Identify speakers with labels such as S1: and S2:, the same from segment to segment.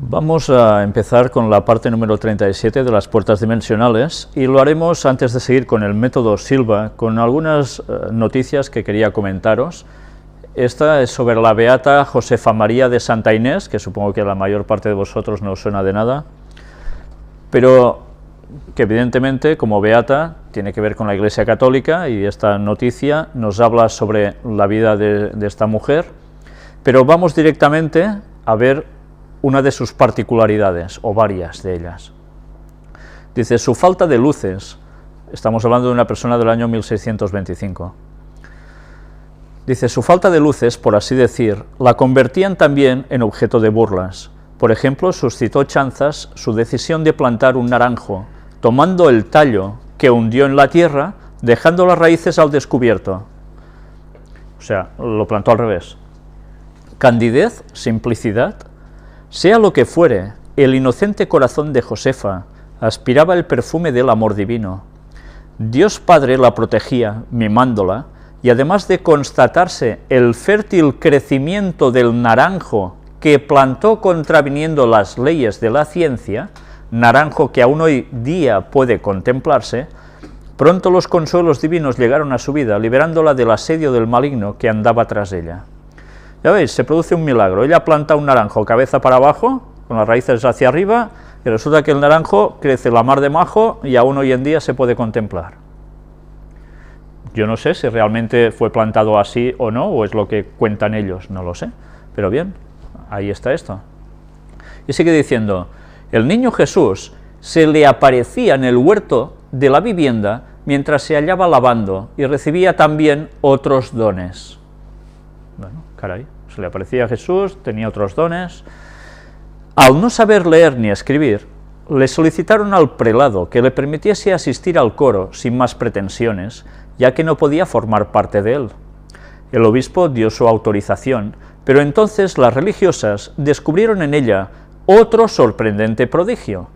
S1: Vamos a empezar con la parte número 37 de las puertas dimensionales y lo haremos antes de seguir con el método Silva, con algunas noticias que quería comentaros. Esta es sobre la beata Josefa María de Santa Inés, que supongo que a la mayor parte de vosotros no os suena de nada, pero que evidentemente como beata tiene que ver con la Iglesia Católica, y esta noticia nos habla sobre la vida de esta mujer, pero vamos directamente a ver una de sus particularidades, o varias de ellas. Dice, su falta de luces, estamos hablando de una persona del año 1625, dice, su falta de luces, por así decir, la convertían también en objeto de burlas. Por ejemplo, suscitó chanzas su decisión de plantar un naranjo, tomando el tallo que hundió en la tierra, dejando las raíces al descubierto. O sea, lo plantó al revés. Candidez, simplicidad, sea lo que fuere, el inocente corazón de Josefa aspiraba el perfume del amor divino. Dios Padre la protegía, mimándola, y además de constatarse el fértil crecimiento del naranjo que plantó contraviniendo las leyes de la ciencia, naranjo que aún hoy día puede contemplarse, pronto los consuelos divinos llegaron a su vida, liberándola del asedio del maligno que andaba tras ella. Ya veis, se produce un milagro. Ella planta un naranjo cabeza para abajo, con las raíces hacia arriba, y resulta que el naranjo crece la mar de majo y aún hoy en día se puede contemplar. Yo no sé si realmente fue plantado así o no, o es lo que cuentan ellos, no lo sé. Pero bien, ahí está esto. Y sigue diciendo, el niño Jesús se le aparecía en el huerto de la vivienda mientras se hallaba lavando y recibía también otros dones. Bueno, caray, se le aparecía a Jesús, tenía otros dones. Al no saber leer ni escribir, le solicitaron al prelado que le permitiese asistir al coro sin más pretensiones, ya que no podía formar parte de él. El obispo dio su autorización, pero entonces las religiosas descubrieron en ella otro sorprendente prodigio.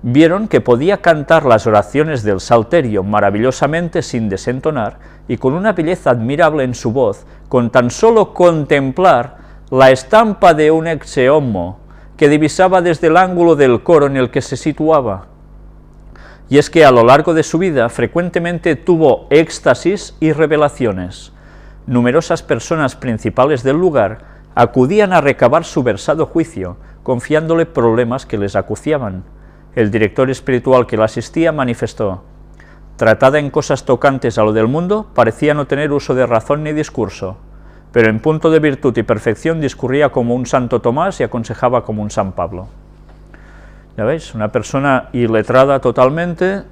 S1: Vieron que podía cantar las oraciones del Salterio maravillosamente sin desentonar y con una belleza admirable en su voz, con tan solo contemplar la estampa de un exe homo que divisaba desde el ángulo del coro en el que se situaba. Y es que a lo largo de su vida frecuentemente tuvo éxtasis y revelaciones. Numerosas personas principales del lugar acudían a recabar su versado juicio, confiándole problemas que les acuciaban. El director espiritual que la asistía manifestó, tratada en cosas tocantes a lo del mundo, parecía no tener uso de razón ni discurso, pero en punto de virtud y perfección discurría como un Santo Tomás y aconsejaba como un San Pablo. Ya veis, una persona iletrada totalmente,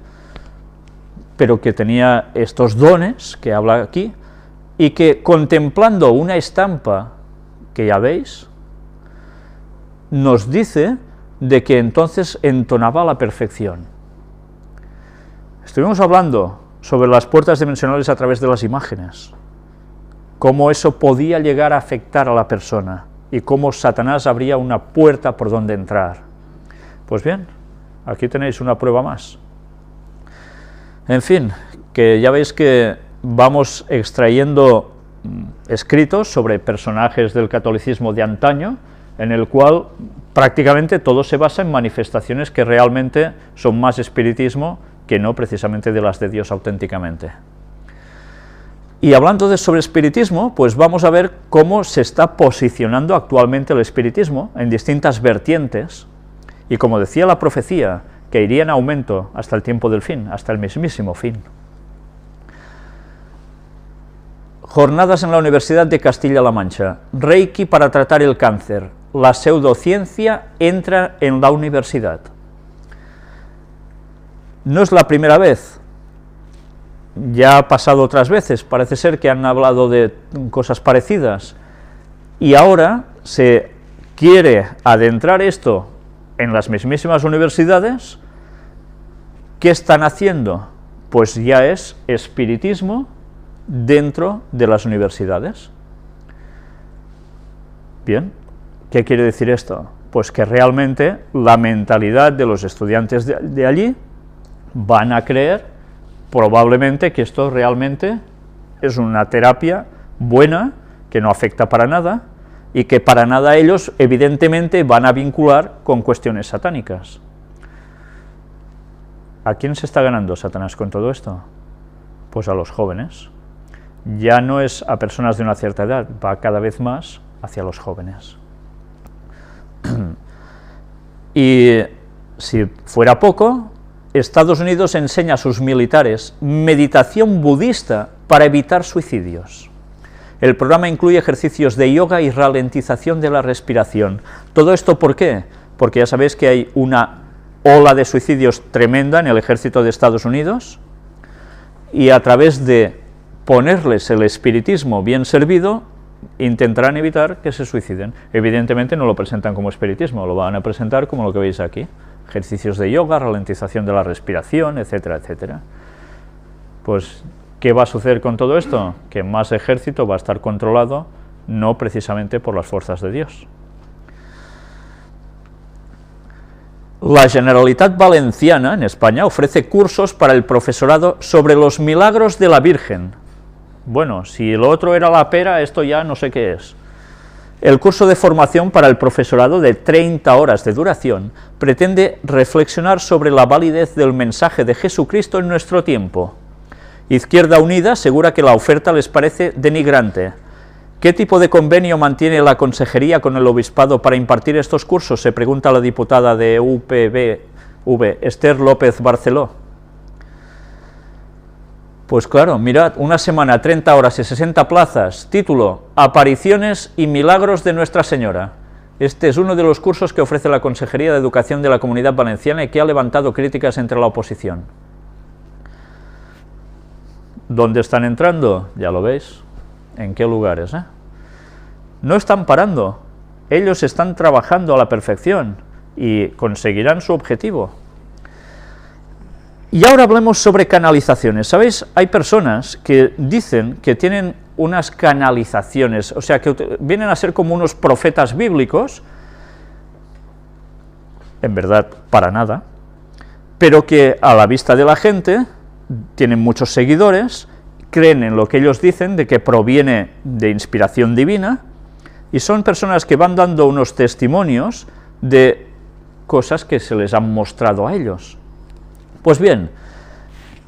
S1: pero que tenía estos dones que habla aquí, y que contemplando una estampa, que ya veis, nos dice de que entonces entonaba a la perfección. Estuvimos hablando sobre las puertas dimensionales a través de las imágenes, cómo eso podía llegar a afectar a la persona, y cómo Satanás abría una puerta por donde entrar. Pues bien, aquí tenéis una prueba más. En fin, que ya veis que vamos extrayendo escritos sobre personajes del catolicismo de antaño, en el cual prácticamente todo se basa en manifestaciones que realmente son más espiritismo que no precisamente de las de Dios auténticamente. Y hablando sobre espiritismo, pues vamos a ver cómo se está posicionando actualmente el espiritismo en distintas vertientes, y como decía la profecía, que iría en aumento hasta el tiempo del fin, hasta el mismísimo fin. Jornadas en la Universidad de Castilla-La Mancha, Reiki para tratar el cáncer, la pseudociencia entra en la universidad. No es la primera vez, ya ha pasado otras veces, parece ser que han hablado de cosas parecidas, y ahora se quiere adentrar esto en las mismísimas universidades. ¿Qué están haciendo? Pues ya es espiritismo dentro de las universidades. Bien, ¿qué quiere decir esto? Pues que realmente la mentalidad de los estudiantes de allí van a creer probablemente que esto realmente es una terapia buena, que no afecta para nada, y que para nada ellos, evidentemente, van a vincular con cuestiones satánicas. ¿A quién se está ganando Satanás con todo esto? Pues a los jóvenes. Ya no es a personas de una cierta edad, va cada vez más hacia los jóvenes. Y si fuera poco, Estados Unidos enseña a sus militares meditación budista para evitar suicidios. El programa incluye ejercicios de yoga y ralentización de la respiración. ¿Todo esto por qué? Porque ya sabéis que hay una ola de suicidios tremenda en el ejército de Estados Unidos, y a través de ponerles el espiritismo bien servido, intentarán evitar que se suiciden. Evidentemente no lo presentan como espiritismo, lo van a presentar como lo que veis aquí: ejercicios de yoga, ralentización de la respiración, etcétera, etcétera. Pues, ¿qué va a suceder con todo esto? Que más ejército va a estar controlado, no precisamente por las fuerzas de Dios. La Generalitat Valenciana, en España, ofrece cursos para el profesorado sobre los milagros de la Virgen. Bueno, si lo otro era la pera, esto ya no sé qué es. El curso de formación para el profesorado, de 30 horas de duración, pretende reflexionar sobre la validez del mensaje de Jesucristo en nuestro tiempo. Izquierda Unida asegura que la oferta les parece denigrante. ¿Qué tipo de convenio mantiene la consejería con el obispado para impartir estos cursos?, se pregunta la diputada de UPV, Esther López Barceló. Pues claro, mirad, una semana, 30 horas y 60 plazas, título: Apariciones y Milagros de Nuestra Señora. Este es uno de los cursos que ofrece la Consejería de Educación de la Comunidad Valenciana y que ha levantado críticas entre la oposición. ¿Dónde están entrando? Ya lo veis. ¿En qué lugares? No están parando, ellos están trabajando a la perfección y conseguirán su objetivo. Y ahora hablemos sobre canalizaciones. ¿Sabéis? Hay personas que dicen que tienen unas canalizaciones, o sea, que vienen a ser como unos profetas bíblicos, en verdad, para nada, pero que a la vista de la gente tienen muchos seguidores, creen en lo que ellos dicen, de que proviene de inspiración divina, y son personas que van dando unos testimonios de cosas que se les han mostrado a ellos. Pues bien,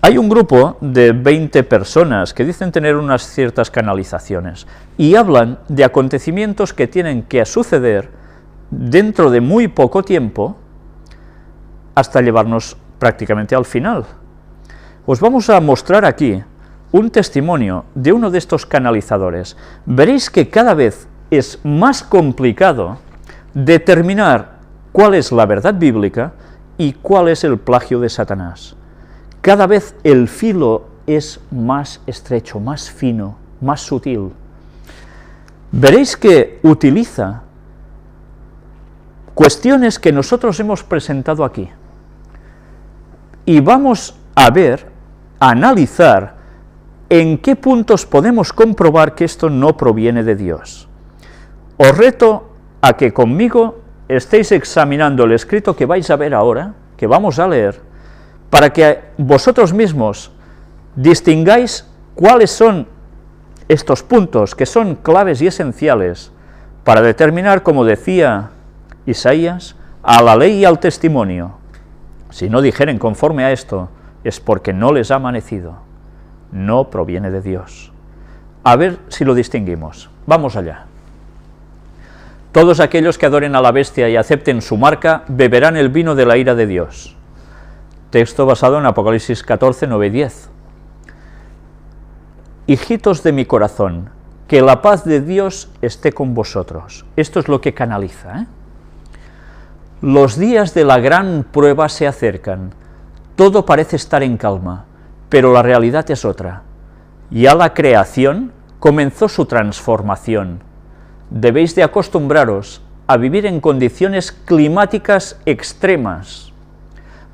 S1: hay un grupo de 20 personas que dicen tener unas ciertas canalizaciones, y hablan de acontecimientos que tienen que suceder dentro de muy poco tiempo, hasta llevarnos prácticamente al final. Os vamos a mostrar aquí un testimonio de uno de estos canalizadores. Veréis que cada vez es más complicado determinar cuál es la verdad bíblica y cuál es el plagio de Satanás. Cada vez el filo es más estrecho, más fino, más sutil. Veréis que utiliza cuestiones que nosotros hemos presentado aquí. Y vamos a ver, a analizar en qué puntos podemos comprobar que esto no proviene de Dios. Os reto a que conmigo estéis examinando el escrito que vais a ver ahora, que vamos a leer, para que vosotros mismos distingáis cuáles son estos puntos, que son claves y esenciales, para determinar, como decía Isaías, a la ley y al testimonio. Si no dijeren conforme a esto, es porque no les ha amanecido, no proviene de Dios. A ver si lo distinguimos. Vamos allá. Todos aquellos que adoren a la bestia y acepten su marca, beberán el vino de la ira de Dios. Texto basado en Apocalipsis 14, 9 y 10. Hijitos de mi corazón, que la paz de Dios esté con vosotros. Esto es lo que canaliza, Los días de la gran prueba se acercan. Todo parece estar en calma, pero la realidad es otra. Ya la creación comenzó su transformación. Debéis de acostumbraros a vivir en condiciones climáticas extremas,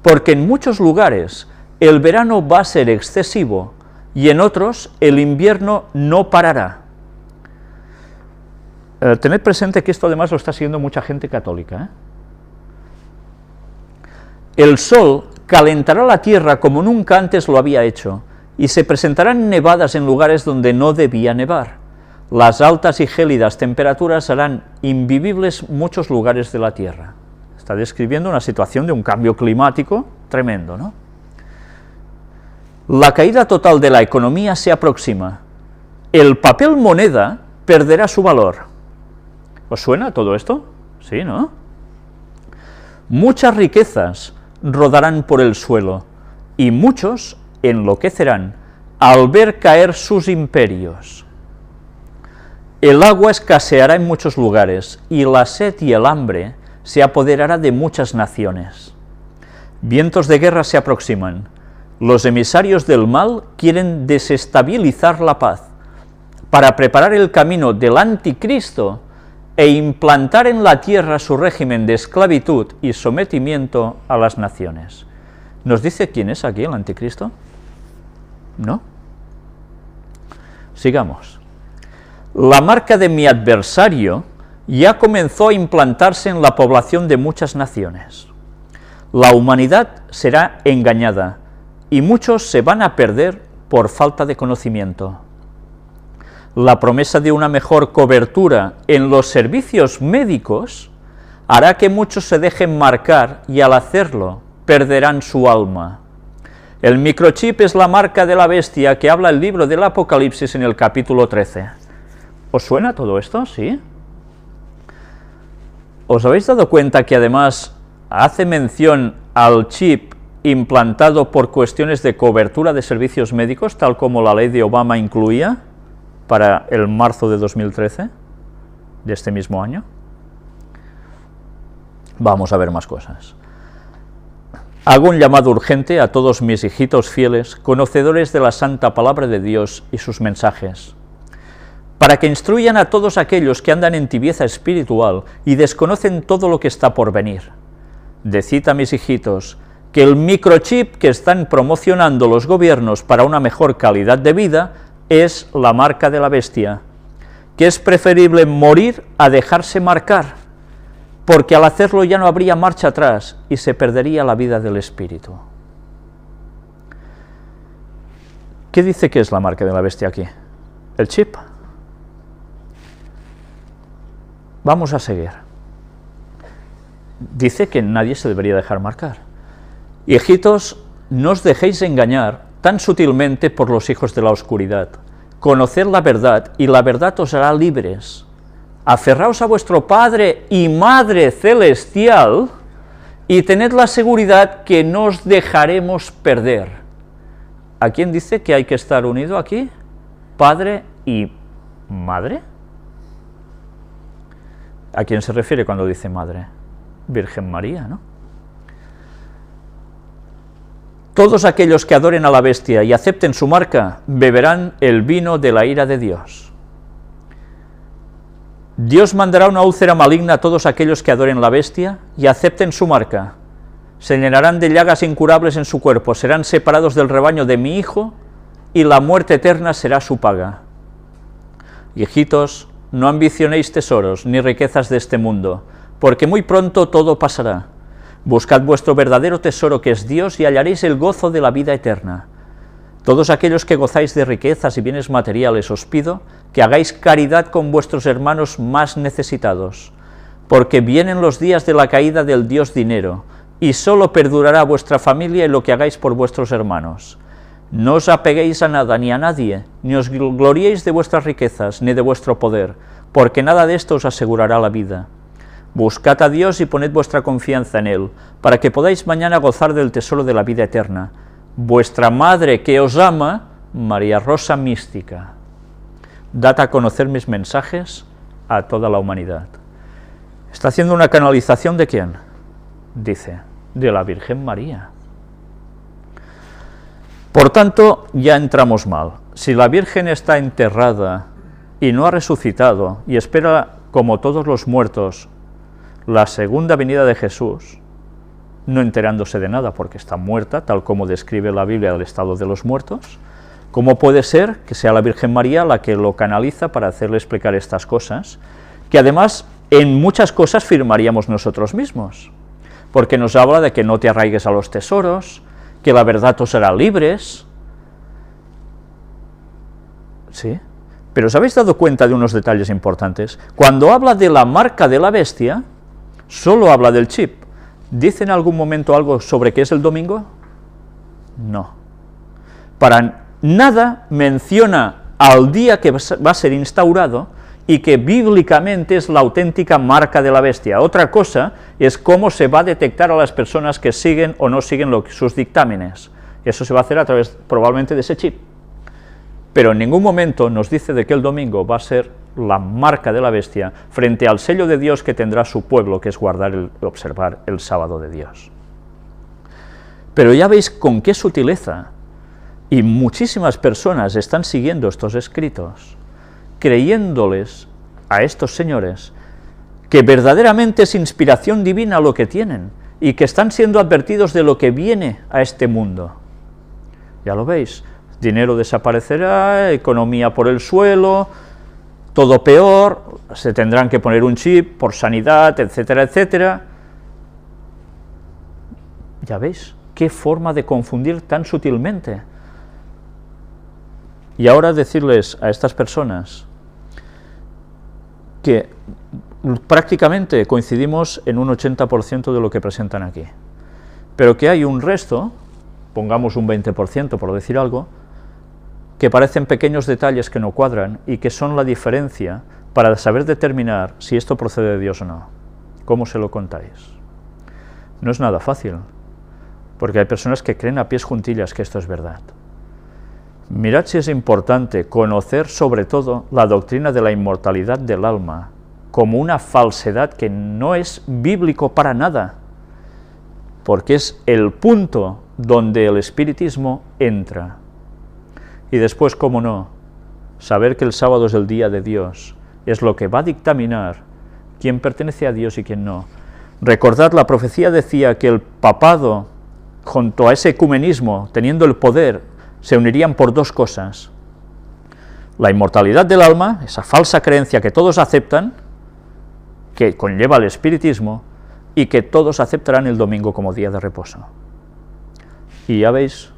S1: porque en muchos lugares el verano va a ser excesivo y en otros el invierno no parará. Tened presente que esto además lo está siguiendo mucha gente católica. El sol calentará la tierra como nunca antes lo había hecho, y se presentarán nevadas en lugares donde no debía nevar. las altas y gélidas temperaturas harán invivibles muchos lugares de la Tierra. Está describiendo una situación de un cambio climático tremendo, ¿no? La caída total de la economía se aproxima. El papel moneda perderá su valor. ¿Os suena todo esto? Sí, ¿no? Muchas riquezas rodarán por el suelo, y muchos enloquecerán al ver caer sus imperios. El agua escaseará en muchos lugares, y la sed y el hambre se apoderará de muchas naciones. Vientos de guerra se aproximan. Los emisarios del mal quieren desestabilizar la paz, para preparar el camino del anticristo e implantar en la tierra su régimen de esclavitud y sometimiento a las naciones. ¿Nos dice quién es aquí el anticristo? ¿No? Sigamos. La marca de mi adversario ya comenzó a implantarse en la población de muchas naciones. La humanidad será engañada y muchos se van a perder por falta de conocimiento. La promesa de una mejor cobertura en los servicios médicos hará que muchos se dejen marcar y al hacerlo perderán su alma. El microchip es la marca de la bestia que habla el libro del Apocalipsis en el capítulo 13. ¿Os suena todo esto? ¿Sí? ¿Os habéis dado cuenta que además hace mención al chip implantado por cuestiones de cobertura de servicios médicos, tal como la ley de Obama incluía para el marzo de 2013, de este mismo año? Vamos a ver más cosas. Hago un llamado urgente a todos mis hijitos fieles, conocedores de la santa palabra de Dios y sus mensajes, para que instruyan a todos aquellos que andan en tibieza espiritual y desconocen todo lo que está por venir. Decid a mis hijitos que el microchip que están promocionando los gobiernos para una mejor calidad de vida es la marca de la bestia, que es preferible morir a dejarse marcar, porque al hacerlo ya no habría marcha atrás y se perdería la vida del espíritu. ¿Qué dice que es la marca de la bestia aquí? El chip. Vamos a seguir. Dice que nadie se debería dejar marcar. Hijitos, no os dejéis engañar tan sutilmente por los hijos de la oscuridad. Conoced la verdad, y la verdad os hará libres. Aferraos a vuestro Padre y Madre Celestial, y tened la seguridad que no os dejaremos perder. ¿A quién dice que hay que estar unido aquí? ¿Padre y Madre? ¿A quién se refiere cuando dice Madre? Virgen María, ¿no? Todos aquellos que adoren a la bestia y acepten su marca, beberán el vino de la ira de Dios. Dios mandará una úlcera maligna a todos aquellos que adoren la bestia y acepten su marca. Se llenarán de llagas incurables en su cuerpo, serán separados del rebaño de mi Hijo, y la muerte eterna será su paga. Hijitos, no ambicionéis tesoros ni riquezas de este mundo, porque muy pronto todo pasará. Buscad vuestro verdadero tesoro, que es Dios, y hallaréis el gozo de la vida eterna. Todos aquellos que gozáis de riquezas y bienes materiales, os pido que hagáis caridad con vuestros hermanos más necesitados, porque vienen los días de la caída del Dios dinero, y solo perdurará vuestra familia y lo que hagáis por vuestros hermanos. No os apeguéis a nada ni a nadie, ni os gloriéis de vuestras riquezas, ni de vuestro poder, porque nada de esto os asegurará la vida. Buscad a Dios y poned vuestra confianza en Él, para que podáis mañana gozar del tesoro de la vida eterna. Vuestra Madre que os ama, María Rosa Mística. Dad a conocer mis mensajes a toda la humanidad. ¿Está haciendo una canalización de quién? Dice, de la Virgen María. Por tanto, ya entramos mal. Si la Virgen está enterrada y no ha resucitado, y espera, como todos los muertos, la segunda venida de Jesús, no enterándose de nada porque está muerta, tal como describe la Biblia del estado de los muertos, ¿cómo puede ser que sea la Virgen María la que lo canaliza para hacerle explicar estas cosas, que además en muchas cosas firmaríamos nosotros mismos? Porque nos habla de que no te arraigues a los tesoros, que la verdad os hará libres, ¿sí? Pero ¿os habéis dado cuenta de unos detalles importantes? Cuando habla de la marca de la bestia, solo habla del chip. ¿Dice en algún momento algo sobre qué es el domingo? No. Para nada menciona al día que va a ser instaurado y que bíblicamente es la auténtica marca de la bestia. Otra cosa es cómo se va a detectar a las personas que siguen o no siguen sus dictámenes. Eso se va a hacer a través probablemente de ese chip. Pero en ningún momento nos dice de que el domingo va a ser la marca de la bestia frente al sello de Dios que tendrá su pueblo, que es observar el sábado de Dios. Pero ya veis con qué sutileza, y muchísimas personas están siguiendo estos escritos, creyéndoles a estos señores que verdaderamente es inspiración divina lo que tienen, y que están siendo advertidos de lo que viene a este mundo. Ya lo veis, dinero desaparecerá, economía por el suelo, todo peor, se tendrán que poner un chip por sanidad, etcétera, etcétera. Ya veis, qué forma de confundir tan sutilmente. Y ahora decirles a estas personas que prácticamente coincidimos en un 80% de lo que presentan aquí, pero que hay un resto, pongamos un 20% por decir algo, que parecen pequeños detalles que no cuadran y que son la diferencia para saber determinar si esto procede de Dios o no. ¿Cómo se lo contáis? No es nada fácil, porque hay personas que creen a pies juntillas que esto es verdad. Mirad si es importante conocer sobre todo la doctrina de la inmortalidad del alma como una falsedad que no es bíblico para nada, porque es el punto donde el espiritismo entra. Y después, cómo no, saber que el sábado es el día de Dios, es lo que va a dictaminar quién pertenece a Dios y quién no. Recordad, la profecía decía que el papado, junto a ese ecumenismo, teniendo el poder, se unirían por dos cosas: la inmortalidad del alma, esa falsa creencia que todos aceptan, que conlleva el espiritismo, y que todos aceptarán el domingo como día de reposo. Y ya veis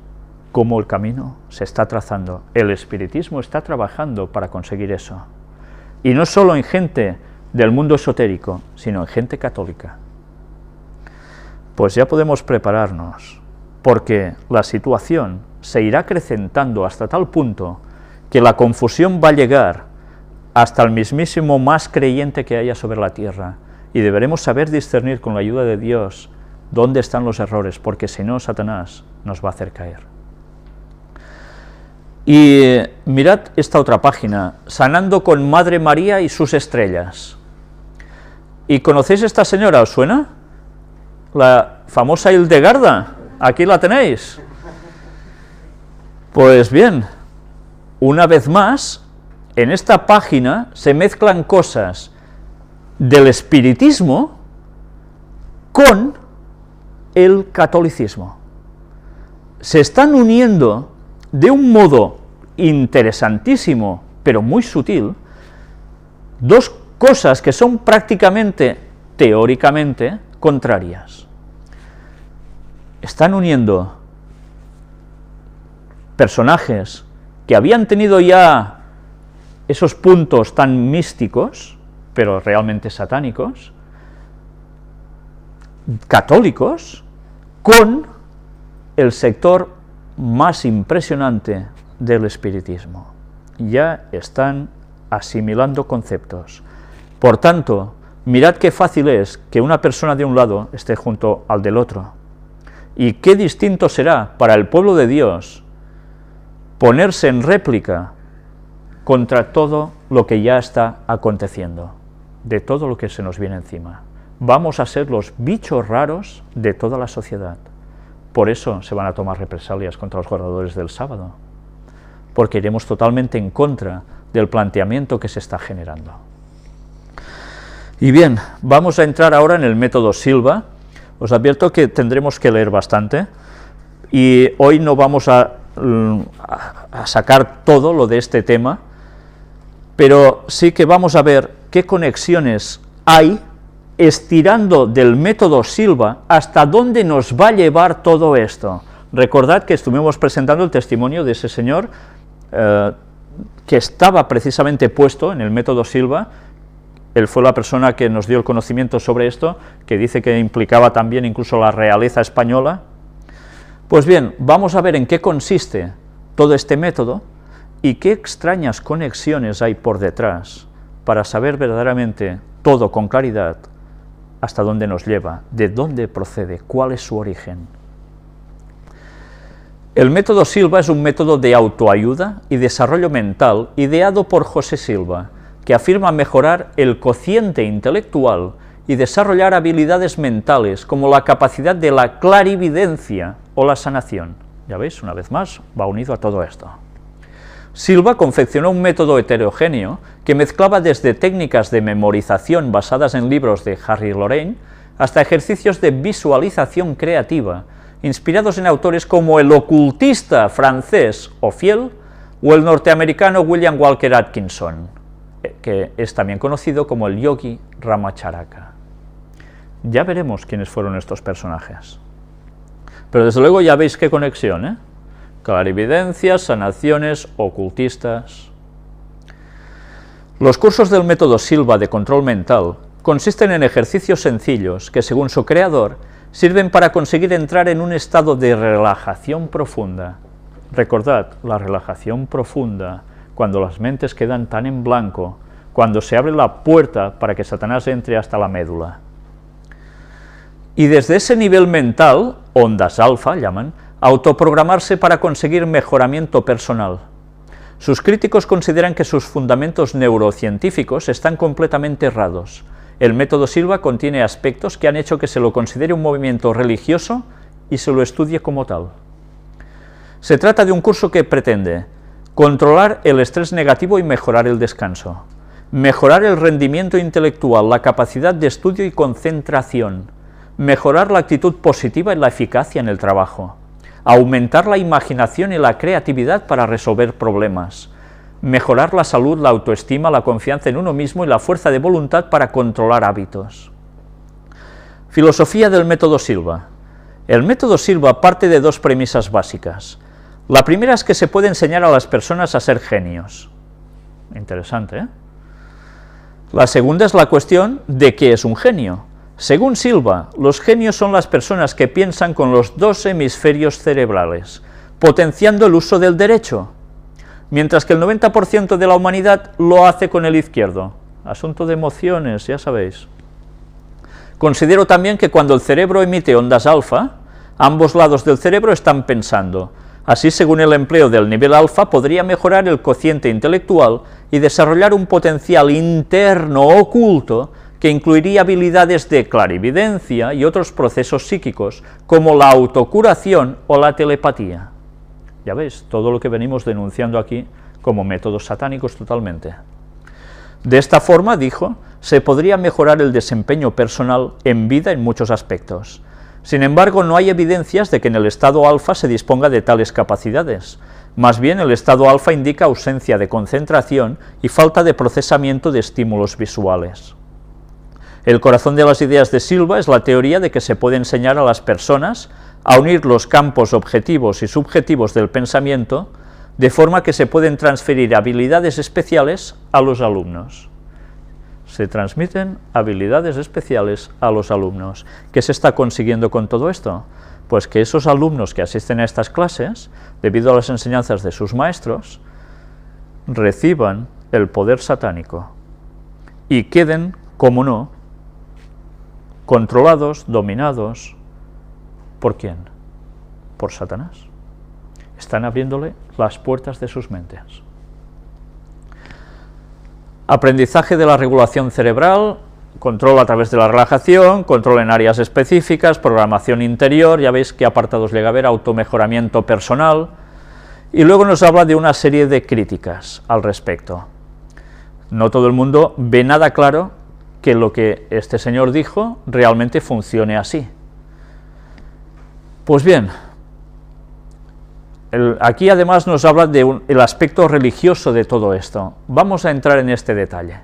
S1: cómo el camino se está trazando. El espiritismo está trabajando para conseguir eso. Y no solo en gente del mundo esotérico, sino en gente católica. Pues ya podemos prepararnos, porque la situación se irá acrecentando hasta tal punto que la confusión va a llegar hasta el mismísimo más creyente que haya sobre la tierra, y deberemos saber discernir con la ayuda de Dios dónde están los errores, porque si no, Satanás nos va a hacer caer. Y mirad esta otra página, Sanando con Madre María y sus estrellas. ¿Y conocéis a esta señora? ¿Os suena? La famosa Hildegarda, aquí la tenéis. Pues bien, una vez más, en esta página se mezclan cosas del espiritismo con el catolicismo. Se están uniendo de un modo interesantísimo, pero muy sutil, dos cosas que son prácticamente, teóricamente, contrarias. Están uniendo personajes que habían tenido ya esos puntos tan místicos, pero realmente satánicos, católicos, con el sector más impresionante del espiritismo. Ya están asimilando conceptos. Por tanto, mirad qué fácil es que una persona de un lado esté junto al del otro, y qué distinto será para el pueblo de Dios ponerse en réplica contra todo lo que ya está aconteciendo, de todo lo que se nos viene encima. Vamos a ser los bichos raros de toda la sociedad. Por eso se van a tomar represalias contra los guardadores del sábado, porque iremos totalmente en contra del planteamiento que se está generando. Y bien, vamos a entrar ahora en el método Silva. Os advierto que tendremos que leer bastante, y hoy no vamos a sacar todo lo de este tema, pero sí que vamos a ver qué conexiones hay estirando del método Silva hasta dónde nos va a llevar todo esto. Recordad que estuvimos presentando el testimonio de ese señor que estaba precisamente puesto en el método Silva. Él fue la persona que nos dio el conocimiento sobre esto, que dice que implicaba también incluso la realeza española. Pues bien, vamos a ver en qué consiste todo este método y qué extrañas conexiones hay por detrás para saber verdaderamente todo con claridad hasta dónde nos lleva, de dónde procede, cuál es su origen. El método Silva es un método de autoayuda y desarrollo mental ideado por José Silva, que afirma mejorar el cociente intelectual y desarrollar habilidades mentales como la capacidad de la clarividencia o la sanación. Ya veis, una vez más, va unido a todo esto. Silva confeccionó un método heterogéneo que mezclaba desde técnicas de memorización basadas en libros de Harry Lorayne hasta ejercicios de visualización creativa, inspirados en autores como el ocultista francés Ophiel o el norteamericano William Walker Atkinson, que es también conocido como el yogi Ramacharaka. Ya veremos quiénes fueron estos personajes. Pero desde luego ya veis qué conexión, ¿eh? Clarividencias, sanaciones, ocultistas. Los cursos del método Silva de control mental consisten en ejercicios sencillos que, según su creador, sirven para conseguir entrar en un estado de relajación profunda. Recordad, la relajación profunda, cuando las mentes quedan tan en blanco, cuando se abre la puerta para que Satanás entre hasta la médula. Y desde ese nivel mental, ondas alfa llaman, autoprogramarse para conseguir mejoramiento personal. Sus críticos consideran que sus fundamentos neurocientíficos están completamente errados. El método Silva contiene aspectos que han hecho que se lo considere un movimiento religioso y se lo estudie como tal. Se trata de un curso que pretende controlar el estrés negativo y mejorar el descanso, mejorar el rendimiento intelectual, la capacidad de estudio y concentración, mejorar la actitud positiva y la eficacia en el trabajo, aumentar la imaginación y la creatividad para resolver problemas, mejorar la salud, la autoestima, la confianza en uno mismo y la fuerza de voluntad para controlar hábitos. Filosofía del método Silva. El método Silva parte de dos premisas básicas. La primera es que se puede enseñar a las personas a ser genios. Interesante, ¿eh? La segunda es la cuestión de qué es un genio. Según Silva, los genios son las personas que piensan con los dos hemisferios cerebrales, potenciando el uso del derecho, mientras que el 90% de la humanidad lo hace con el izquierdo. Asunto de emociones, ya sabéis. Considero también que cuando el cerebro emite ondas alfa, ambos lados del cerebro están pensando. Así, según el empleo del nivel alfa, podría mejorar el cociente intelectual y desarrollar un potencial interno oculto que incluiría habilidades de clarividencia y otros procesos psíquicos, como la autocuración o la telepatía. Ya veis, todo lo que venimos denunciando aquí como métodos satánicos totalmente. De esta forma, dijo, se podría mejorar el desempeño personal en vida en muchos aspectos. Sin embargo, no hay evidencias de que en el estado alfa se disponga de tales capacidades. Más bien, el estado alfa indica ausencia de concentración y falta de procesamiento de estímulos visuales. El corazón de las ideas de Silva es la teoría de que se puede enseñar a las personas a unir los campos objetivos y subjetivos del pensamiento, de forma que se pueden transferir habilidades especiales a los alumnos. Se transmiten habilidades especiales a los alumnos. ¿Qué se está consiguiendo con todo esto? Pues que esos alumnos que asisten a estas clases, debido a las enseñanzas de sus maestros, reciban el poder satánico y queden, como no, controlados, dominados. ¿Por quién? Por Satanás. Están abriéndole las puertas de sus mentes. Aprendizaje de la regulación cerebral, control a través de la relajación, control en áreas específicas, programación interior, ya veis qué apartados llega a haber, automejoramiento personal, y luego nos habla de una serie de críticas al respecto. No todo el mundo ve nada claro que lo que este señor dijo realmente funcione así. Pues bien, aquí además nos habla del aspecto religioso de todo esto. Vamos a entrar en este detalle.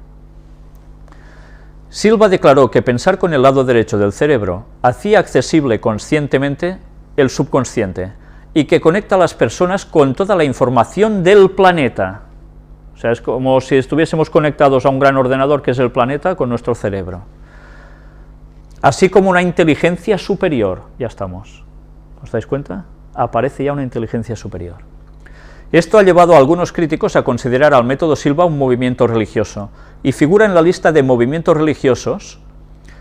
S1: Silva declaró que pensar con el lado derecho del cerebro hacía accesible conscientemente el subconsciente y que conecta a las personas con toda la información del planeta. sea, es como si estuviésemos conectados a un gran ordenador que es el planeta con nuestro cerebro. Así como una inteligencia superior, ya estamos. ¿Os dais cuenta? Aparece ya una inteligencia superior. Esto ha llevado a algunos críticos a considerar al método Silva un movimiento religioso, y figura en la lista de movimientos religiosos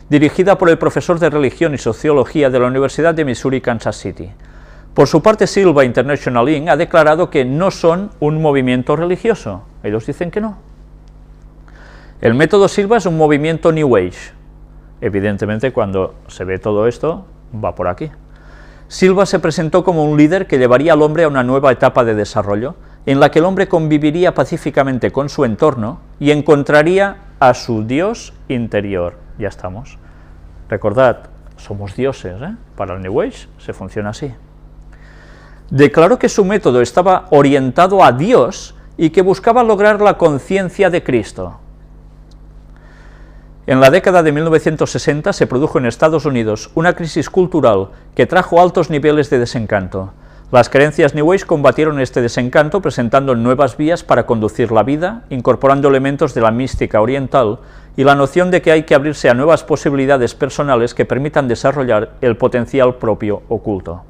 S1: dirigida por el profesor de religión y sociología de la Universidad de Missouri, Kansas City. Por su parte, Silva International Inc. ha declarado que no son un movimiento religioso. Ellos dicen que no. El método Silva es un movimiento New Age. Evidentemente, cuando se ve todo esto, va por aquí. Silva se presentó como un líder que llevaría al hombre a una nueva etapa de desarrollo, en la que el hombre conviviría pacíficamente con su entorno y encontraría a su Dios interior. Ya estamos. Recordad, somos dioses, ¿eh? Para el New Age se funciona así. Declaró que su método estaba orientado a Dios y que buscaba lograr la conciencia de Cristo. En la década de 1960 se produjo en Estados Unidos una crisis cultural que trajo altos niveles de desencanto. Las creencias New Age combatieron este desencanto presentando nuevas vías para conducir la vida, incorporando elementos de la mística oriental y la noción de que hay que abrirse a nuevas posibilidades personales que permitan desarrollar el potencial propio oculto.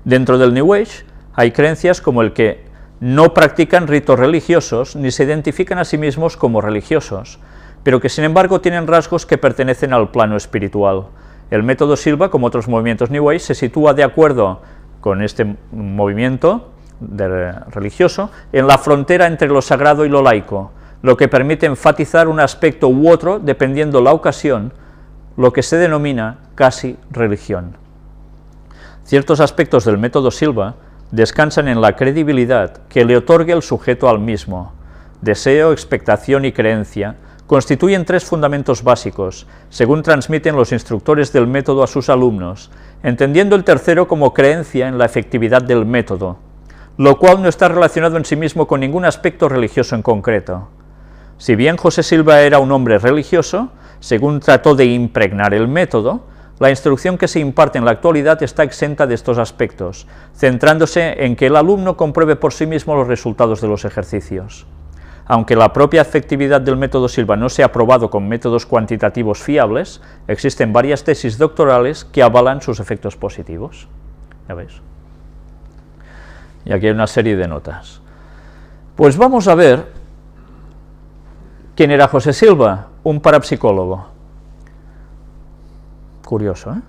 S1: Dentro del New Age hay creencias como el que no practican ritos religiosos ni se identifican a sí mismos como religiosos, pero que sin embargo tienen rasgos que pertenecen al plano espiritual. El método Silva, como otros movimientos New Age, se sitúa de acuerdo con este movimiento religioso en la frontera entre lo sagrado y lo laico, lo que permite enfatizar un aspecto u otro dependiendo la ocasión, lo que se denomina casi religión. Ciertos aspectos del método Silva descansan en la credibilidad que le otorga el sujeto al mismo. Deseo, expectación y creencia constituyen tres fundamentos básicos, según transmiten los instructores del método a sus alumnos, entendiendo el tercero como creencia en la efectividad del método, lo cual no está relacionado en sí mismo con ningún aspecto religioso en concreto. Si bien José Silva era un hombre religioso, según trató de impregnar el método, la instrucción que se imparte en la actualidad está exenta de estos aspectos, centrándose en que el alumno compruebe por sí mismo los resultados de los ejercicios. Aunque la propia efectividad del método Silva no se ha probado con métodos cuantitativos fiables, existen varias tesis doctorales que avalan sus efectos positivos. ¿Ya veis? Y aquí hay una serie de notas. Pues vamos a ver quién era José Silva, un parapsicólogo. Curioso, ¿eh?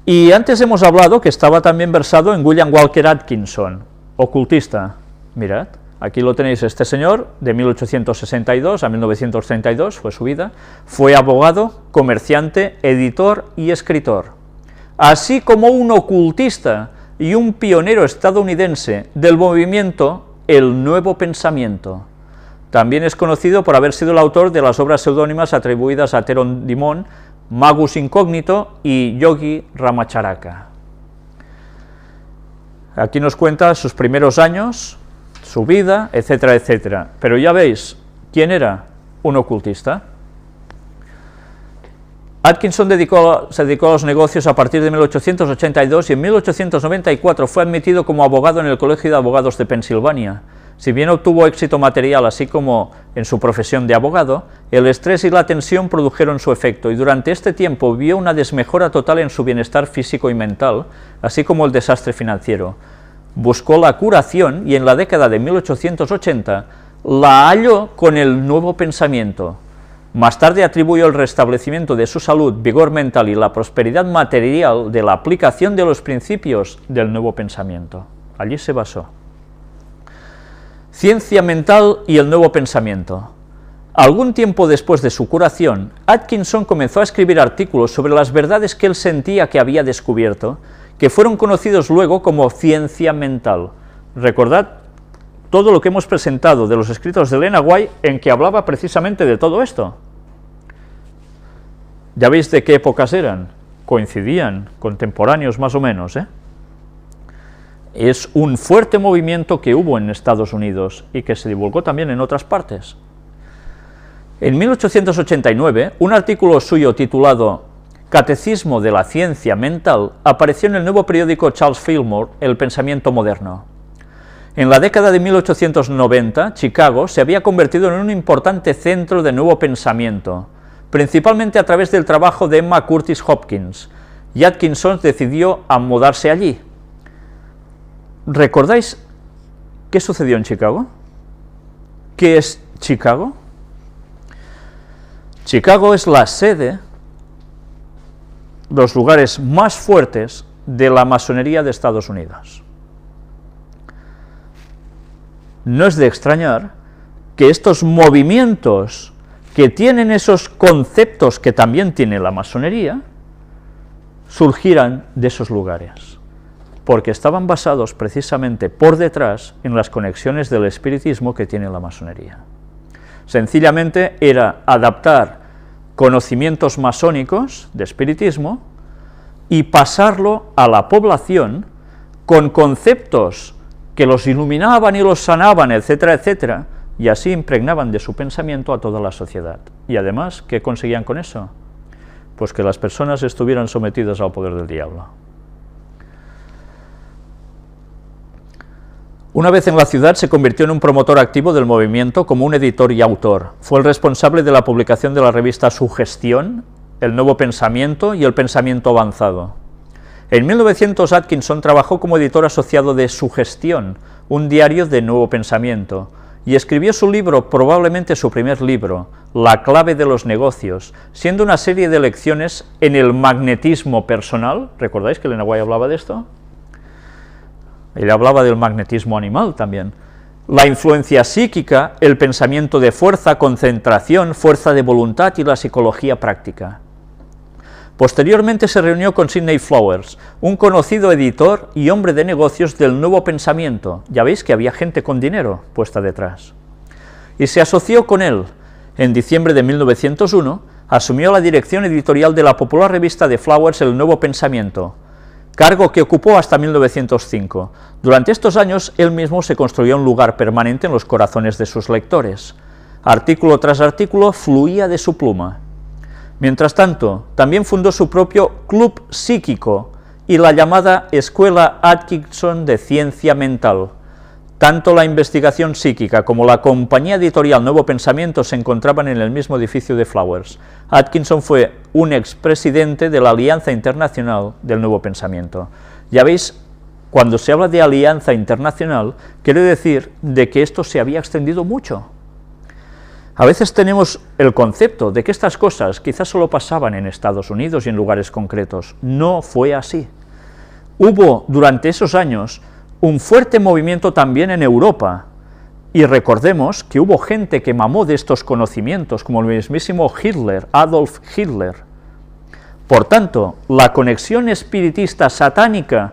S1: Y antes hemos hablado que estaba también versado en William Walker Atkinson, ocultista. Mirad. Aquí lo tenéis, este señor, de 1862 a 1932, fue su vida, fue abogado, comerciante, editor y escritor, así como un ocultista y un pionero estadounidense del movimiento El Nuevo Pensamiento. También es conocido por haber sido el autor de las obras seudónimas atribuidas a Theron Dimon, Magus Incógnito y Yogi Ramacharaka. Aquí nos cuenta sus primeros años, su vida, etcétera, etcétera. Pero ya veis, ¿quién era? Un ocultista. Atkinson se dedicó a los negocios a partir de 1882 y en 1894 fue admitido como abogado en el Colegio de Abogados de Pensilvania. Si bien obtuvo éxito material así como en su profesión de abogado, el estrés y la tensión produjeron su efecto y durante este tiempo vio una desmejora total en su bienestar físico y mental, así como el desastre financiero. Buscó la curación y en la década de 1880 la halló con el Nuevo Pensamiento. Más tarde atribuyó el restablecimiento de su salud, vigor mental y la prosperidad material de la aplicación de los principios del Nuevo Pensamiento. Allí se basó. Ciencia mental y el Nuevo Pensamiento. Algún tiempo después de su curación, Atkinson comenzó a escribir artículos sobre las verdades que él sentía que había descubierto, que fueron conocidos luego como ciencia mental. Recordad todo lo que hemos presentado de los escritos de Elena White en que hablaba precisamente de todo esto. Ya veis de qué épocas eran, coincidían, contemporáneos más o menos, ¿eh? Es un fuerte movimiento que hubo en Estados Unidos y que se divulgó también en otras partes. En 1889, un artículo suyo titulado Catecismo de la Ciencia Mental apareció en el nuevo periódico Charles Fillmore, El Pensamiento Moderno. En la década de 1890, Chicago se había convertido en un importante centro de nuevo pensamiento, principalmente a través del trabajo de Emma Curtis Hopkins, y Atkinson decidió mudarse allí. ¿Recordáis qué sucedió en Chicago? ¿Qué es Chicago? Chicago es la sede, los lugares más fuertes de la masonería de Estados Unidos. No es de extrañar que estos movimientos que tienen esos conceptos que también tiene la masonería, surgieran de esos lugares, porque estaban basados precisamente por detrás en las conexiones del espiritismo que tiene la masonería. Sencillamente era adaptar conocimientos masónicos de espiritismo y pasarlo a la población con conceptos que los iluminaban y los sanaban, etcétera, etcétera, y así impregnaban de su pensamiento a toda la sociedad. Y además, ¿qué conseguían con eso? Pues que las personas estuvieran sometidas al poder del diablo. Una vez en la ciudad se convirtió en un promotor activo del movimiento como un editor y autor. Fue el responsable de la publicación de la revista Sugestión, El Nuevo Pensamiento y El Pensamiento Avanzado. En 1900 Atkinson trabajó como editor asociado de Sugestión, un diario de nuevo pensamiento, y escribió su libro, probablemente su primer libro, La clave de los negocios, siendo una serie de lecciones en el magnetismo personal. ¿Recordáis que Elena White hablaba de esto? Él hablaba del magnetismo animal también. La influencia psíquica, el pensamiento de fuerza, concentración, fuerza de voluntad y la psicología práctica. Posteriormente se reunió con Sidney Flowers, un conocido editor y hombre de negocios del nuevo pensamiento. Ya veis que había gente con dinero puesta detrás. Y se asoció con él. En diciembre de 1901 asumió la dirección editorial de la popular revista de Flowers El Nuevo Pensamiento, cargo que ocupó hasta 1905. Durante estos años él mismo se construyó un lugar permanente en los corazones de sus lectores. Artículo tras artículo fluía de su pluma. Mientras tanto, también fundó su propio club psíquico y la llamada Escuela Atkinson de Ciencia Mental. Tanto la investigación psíquica como la compañía editorial Nuevo Pensamiento se encontraban en el mismo edificio de Flowers. Atkinson fue un expresidente de la Alianza Internacional del Nuevo Pensamiento. Ya veis, cuando se habla de alianza internacional, quiere decir de que esto se había extendido mucho. A veces tenemos el concepto de que estas cosas quizás solo pasaban en Estados Unidos y en lugares concretos. No fue así. Hubo durante esos años un fuerte movimiento también en Europa, y recordemos que hubo gente que mamó de estos conocimientos, como el mismísimo Hitler, Adolf Hitler. Por tanto, la conexión espiritista satánica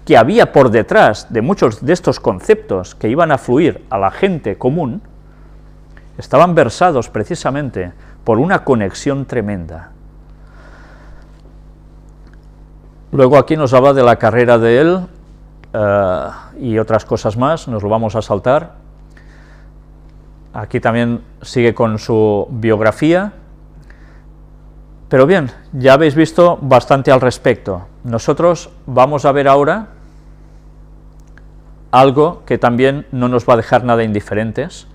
S1: que había por detrás de muchos de estos conceptos que iban a fluir a la gente común, estaban versados precisamente por una conexión tremenda. Luego aquí nos habla de la carrera de él y otras cosas más, nos lo vamos a saltar. Aquí también sigue con su biografía, pero bien, ya habéis visto bastante al respecto. Nosotros vamos a ver ahora algo que también no nos va a dejar nada indiferentes,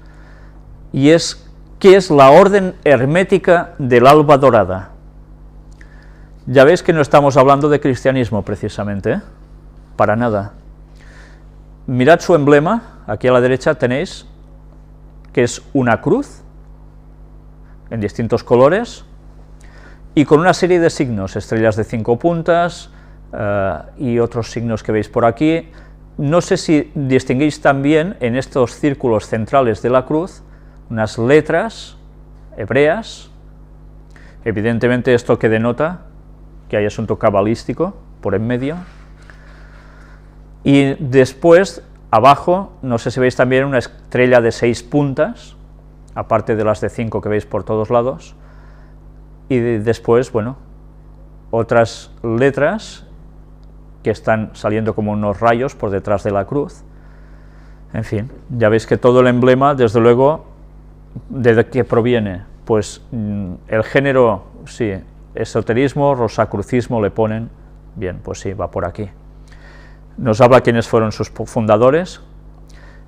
S1: y es ¿qué es la orden hermética del alba dorada? Ya veis que no estamos hablando de cristianismo precisamente, ¿eh? Para nada. Mirad su emblema, aquí a la derecha tenéis que es una cruz en distintos colores y con una serie de signos, estrellas de 5 puntas y otros signos que veis por aquí. No sé si distinguís también en estos círculos centrales de la cruz unas letras hebreas, evidentemente esto que denota que hay asunto cabalístico por en medio, y después abajo, no sé si veis también una estrella de 6 puntas, aparte de las de 5 que veis por todos lados, y después, bueno, otras letras que están saliendo como unos rayos por detrás de la cruz. En fin, ya veis que todo el emblema, desde luego, ¿de qué proviene? Pues el género, sí, esoterismo, rosacrucismo le ponen, bien, pues sí, va por aquí. Nos habla quiénes fueron sus fundadores.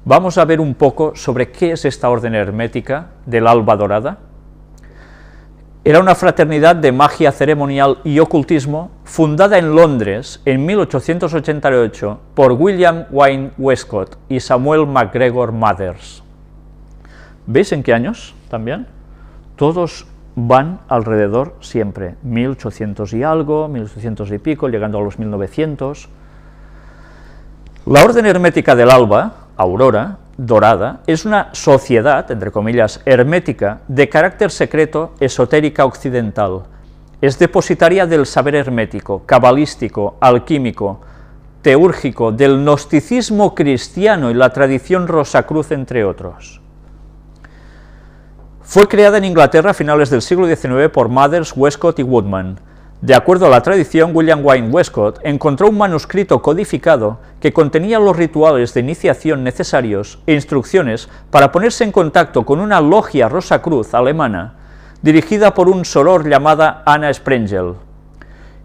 S1: vamos a ver un poco sobre qué es esta orden hermética del Alba Dorada. Era una fraternidad de magia ceremonial y ocultismo fundada en Londres en 1888 por William Wayne Westcott y Samuel MacGregor Mathers. ¿Veis en qué años también? Todos van alrededor siempre, 1800 y algo, 1800 y pico, llegando a los 1900. La Orden Hermética del Alba, Aurora, Dorada, es una sociedad, entre comillas, hermética, de carácter secreto, esotérica occidental. Es depositaria del saber hermético, cabalístico, alquímico, teúrgico, del gnosticismo cristiano y la tradición Rosacruz, entre otros. Fue creada en Inglaterra a finales del siglo XIX por Mathers, Westcott y Woodman. De acuerdo a la tradición, William Wayne Westcott encontró un manuscrito codificado que contenía los rituales de iniciación necesarios e instrucciones para ponerse en contacto con una logia Rosacruz alemana dirigida por un soror llamada Anna Sprengel.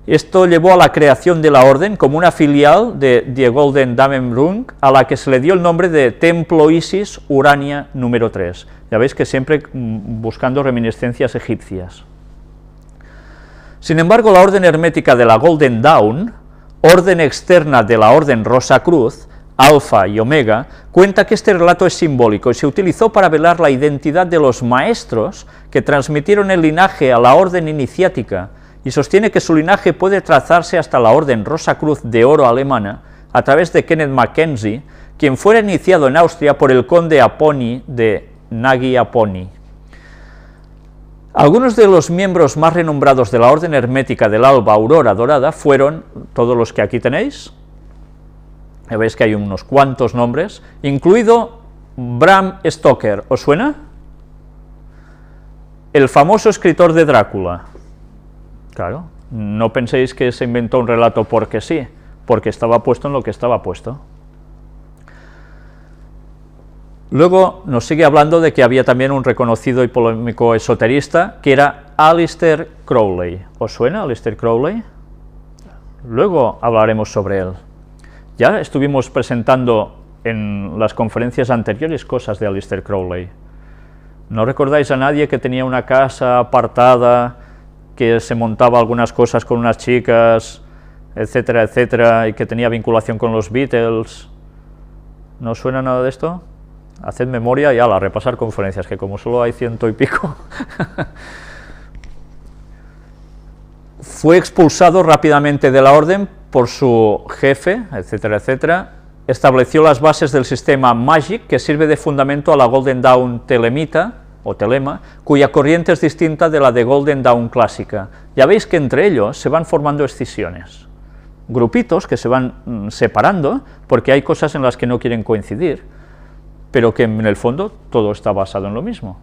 S1: Esto llevó a la creación de la orden como una filial de Die Golden Damenrund, a la que se le dio el nombre de Templo Isis Urania número 3. Ya veis que siempre buscando reminiscencias egipcias. Sin embargo, la orden hermética de la Golden Dawn, orden externa de la orden Rosacruz, Alfa y Omega, cuenta que este relato es simbólico y se utilizó para velar la identidad de los maestros que transmitieron el linaje a la orden iniciática, y sostiene que su linaje puede trazarse hasta la orden Rosacruz de oro alemana a través de Kenneth Mackenzie, quien fuera iniciado en Austria por el conde Aponi de Nagy Aponi. Algunos de los miembros más renombrados de la Orden Hermética del Alba Aurora Dorada fueron todos los que aquí tenéis. Ya veis que hay unos cuantos nombres, incluido Bram Stoker. ¿Os suena? El famoso escritor de Drácula. Claro, no penséis que se inventó un relato porque sí, porque estaba puesto en lo que estaba puesto. Luego nos sigue hablando de que había también un reconocido y polémico esoterista, que era Aleister Crowley. ¿Os suena Aleister Crowley? Luego hablaremos sobre él. Ya estuvimos presentando en las conferencias anteriores cosas de Aleister Crowley. ¿No recordáis a nadie que tenía una casa apartada, que se montaba algunas cosas con unas chicas, etcétera, etcétera, y que tenía vinculación con los Beatles? ¿No os suena nada de esto? Haced memoria y ala, repasar conferencias, que como solo hay 100 y pico. Fue expulsado rápidamente de la orden por su jefe, etcétera, etcétera. Estableció las bases del sistema Magic, que sirve de fundamento a la Golden Dawn telemita, o telema, cuya corriente es distinta de la de Golden Dawn clásica. Ya veis que entre ellos se van formando escisiones, grupitos que se van separando, porque hay cosas en las que no quieren coincidir, pero que en el fondo todo está basado en lo mismo.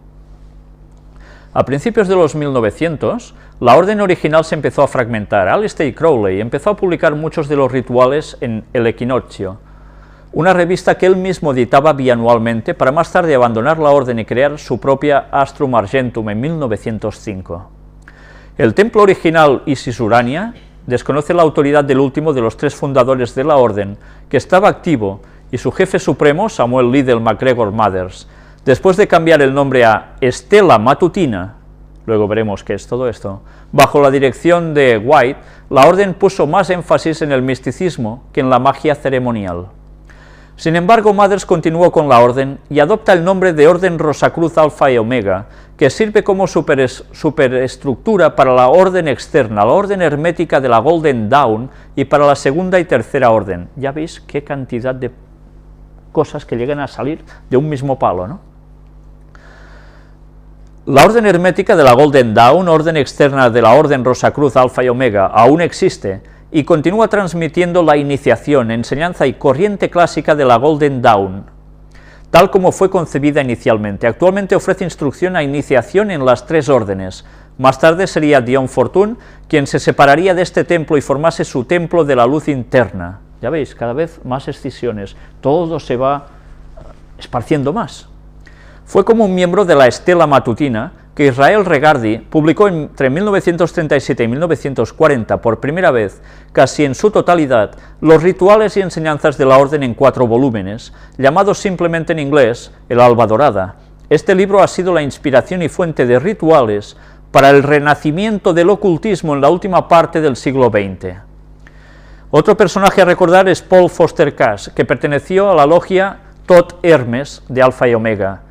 S1: A principios de los 1900, la orden original se empezó a fragmentar. Aleister Crowley empezó a publicar muchos de los rituales en El Equinoccio, una revista que él mismo editaba bianualmente, para más tarde abandonar la orden y crear su propia Astrum Argentum en 1905. El templo original Isis Urania desconoce la autoridad del último de los tres fundadores de la orden, que estaba activo, y su jefe supremo, Samuel Liddell MacGregor Mathers. Después de cambiar el nombre a Estela Matutina, luego veremos qué es todo esto, bajo la dirección de White, la orden puso más énfasis en el misticismo que en la magia ceremonial. Sin embargo, Mathers continuó con la orden y adopta el nombre de Orden Rosacruz Alfa y Omega, que sirve como superestructura para la orden externa, la orden hermética de la Golden Dawn, y para la segunda y tercera orden. Ya veis qué cantidad de cosas que llegan a salir de un mismo palo, ¿no? La orden hermética de la Golden Dawn, orden externa de la orden Rosacruz Alfa y Omega, aún existe y continúa transmitiendo la iniciación, enseñanza y corriente clásica de la Golden Dawn, tal como fue concebida inicialmente. Actualmente ofrece instrucción a iniciación en las tres órdenes. Más tarde sería Dion Fortune quien se separaría de este templo y formase su templo de la luz interna. Ya veis, cada vez más escisiones, todo se va esparciendo más. Fue como un miembro de la Estela Matutina que Israel Regardie publicó entre 1937 y 1940 por primera vez, casi en su totalidad, los rituales y enseñanzas de la orden en 4 volúmenes, llamados simplemente en inglés El Alba Dorada. Este libro ha sido la inspiración y fuente de rituales para el renacimiento del ocultismo en la última parte del siglo XX. Otro personaje a recordar es Paul Foster Cass, que perteneció a la logia Todt Hermes de Alfa y Omega.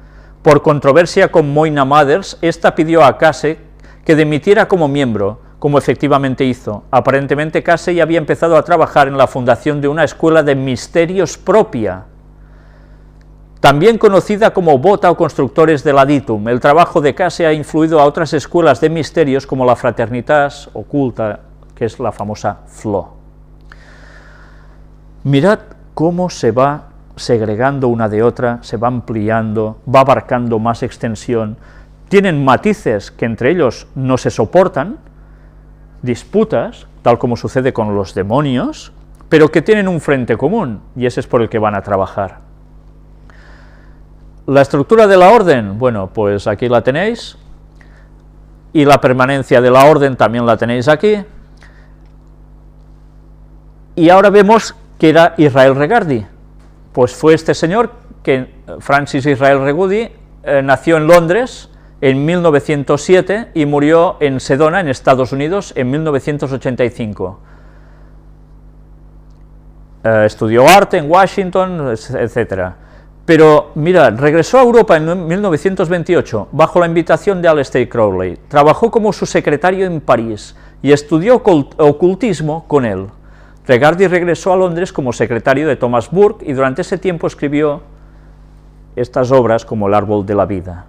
S1: Por controversia con Moina Mothers, esta pidió a Casey que dimitiera como miembro, como efectivamente hizo. Aparentemente Casey había empezado a trabajar en la fundación de una escuela de misterios propia, también conocida como Bota o Constructores del Aditum. El trabajo de Casey ha influido a otras escuelas de misterios como la Fraternitas Oculta, que es la famosa FLO. Mirad cómo se va segregando una de otra, se va ampliando, va abarcando más extensión, tienen matices que entre ellos no se soportan, disputas, tal como sucede con los demonios, pero que tienen un frente común, y ese es por el que van a trabajar. La estructura de la orden, bueno, pues aquí la tenéis, y la permanencia de la orden también la tenéis aquí, y ahora vemos que era Israel Regardie. Pues fue este señor, que Francis Israel Regardie, nació en Londres en 1907 y murió en Sedona, en Estados Unidos, en 1985. Estudió arte en Washington, etc. Pero, mira, regresó a Europa en 1928, bajo la invitación de Aleister Crowley. Trabajó como su secretario en París y estudió ocultismo con él. Regardie regresó a Londres como secretario de Thomas Burke y durante ese tiempo escribió estas obras como El Árbol de la Vida.